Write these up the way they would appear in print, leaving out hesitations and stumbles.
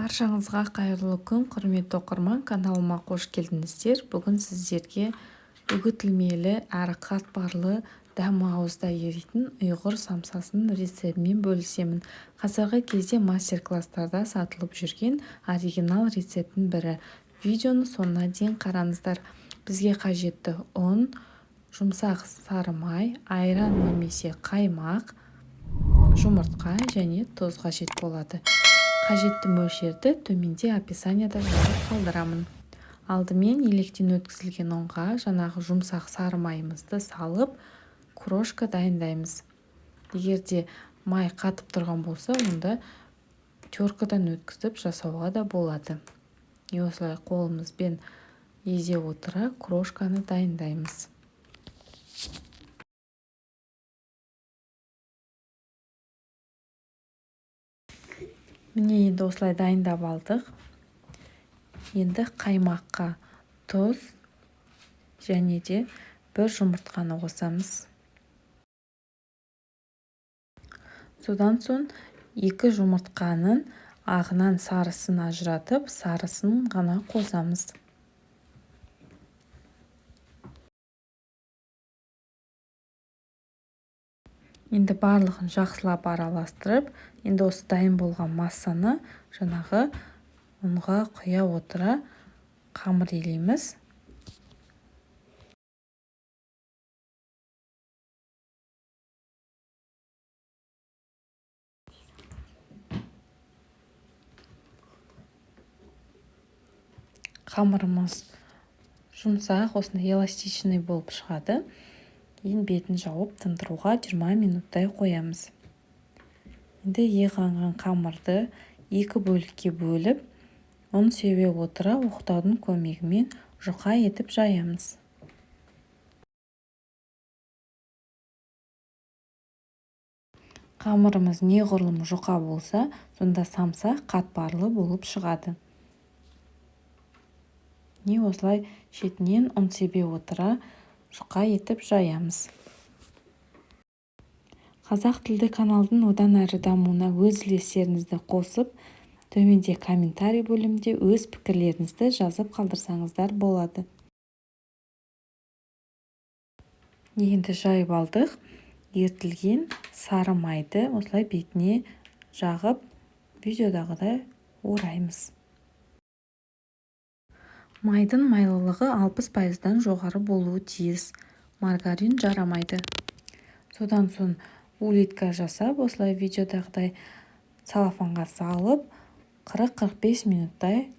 Баршаңызға қайырлы күн, құрметті оқырман, каналыма қош келдіңіздер. Бүгін сіздерге үгітілмелі әрі қатпарлы дәмі ауызда еритін ұйғыр самсасының рецептімен бөлісемін. Қазіргі кезде мастер-класстарда сатылып жүрген оригинал рецептің бірі. Видеоны соңына дейін қараңыздар. Бізге қажетті ұн, жұмсақ сары май, айран немесе қаймақ, жұмыртқа және тұз қажет болады. Қажетті мөлшерді төменде описанияда жазып қалдырамын. Алдымен електен өткізілген ұнға жаңағы жұмсақ сары майымызды салып, крошка дайындаймыз. Егерде май қатып тұрған болса, онда теркадан өткізіп жасауға да болады. Осылай қолымызбен езе отыра крошканы дайындаймыз. Міне енді осылай дайындап алдық. Енді қаймаққа тұз және де бір жұмыртқаны қосамыз. Содан соң 2 жұмыртқаның ағынан сарысын ажыратып, сарысын ғана қосамыз. Енді барлығын жақсылап араластырып, енді осы дайын болған массаны жаңағы ұнға құя отыра қамыр илейміз. Қамырымыз жұмсақ, осындай эластичный болып шығады. Енді бетін жауып тындыруға 20 минуттай қоямыз. Енді еғанған қамырды 2 бөлікке бөліп, ұн сеуе отыра оқтаудың көмегімен жұқа етіп жаямыз. Қамырымыз неғұрлым жұқа болса, сонда самса қатпарлы болып шығады. Осылай шетінен ұн себе отыра жұқа етіп жаямыз. Қазақ тілді каналдың одан әрі дамуына өз үлестеріңізді қосып, төменде комментарий бөлімінде өз пікірлеріңізді жазып қалдырсаңыздар болады. Енді жайып алдық. Ертілген сары майды осылай бетіне жағып, видеодағыдай ораймыз. Майдың майлылығы 60%-дан жоғары болуы тиіс. Маргарин жарамайды. Содан соң улитка жасап, осылай видеодағыдай целлофанға салып, 40-45 минуттай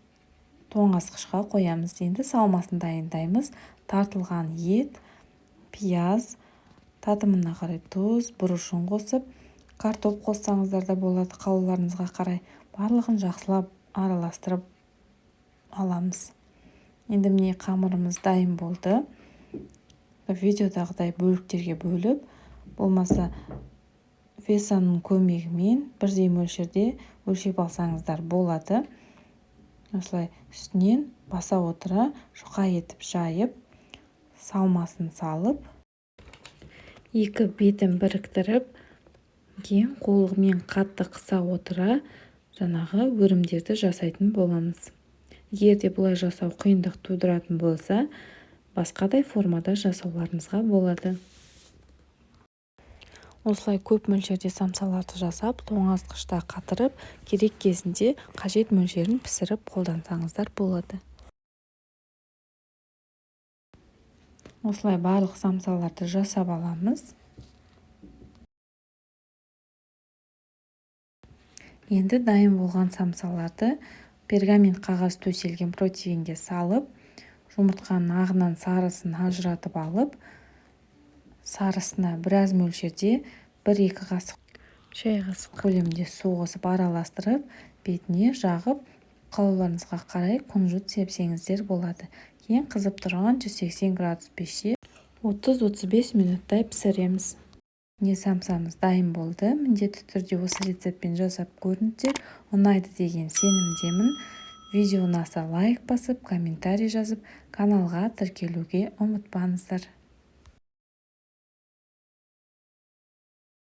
тоңазытқышқа қоямыз. Енді салмасын дайындаймыз. Тартылған ет, пияз, татымына қарай тұз, бұрышын қосып, картоп қоссаңыздар да болады, қалауларыңызға қарай. Барлығын жақсылап араластырып аламыз. Енді міне қамырымыз дайын болды. Видеодағыдай бөліктерге бөліп, болмаса весаның көмегімен бірдей мөлшерде өлшеп алсаңыздар болады. Осылай үстінен баса отыра жұқа етіп жайып, салмасын салып, 2 бетін біріктіріп, кейін қолымен қатты қыса отыра жаңағы өрімдерді жасайтын боламыз. Егерде бұлай жасау қиындық тудыратын болса, басқадай формада жасауларыңызға болады. Осылай көп мөлшерде самсаларды жасап, тоңазытқышта қатырып, керек кезінде қажет мөлшерін пісіріп қолдансаңыздар болады. Осылай барлық самсаларды жасап аламыз. Енді дайын болған самсаларды пергамент қағаз төселген противенге салып, жұмыртқаның ағынан сарысын ажыратып алып, сарысына біраз мөлшерде 1-2 қасық шай қасық көлемінде су қосып араластырып, бетіне жағып, қалауларыңызға қарай күнжіт сепсеңіздер болады. Кейін қызып тұрған 180 градус пеште 30-35 минуттай пісіреміз. Самсамыз дайын болды. Міндетті түрде осы рецептпен жасап көріңіздер. Ұнайды деген сенімдемін. Видео ұнаса лайк басып, комментарий жазып, каналға тіркелуге ұмытпаңыздар.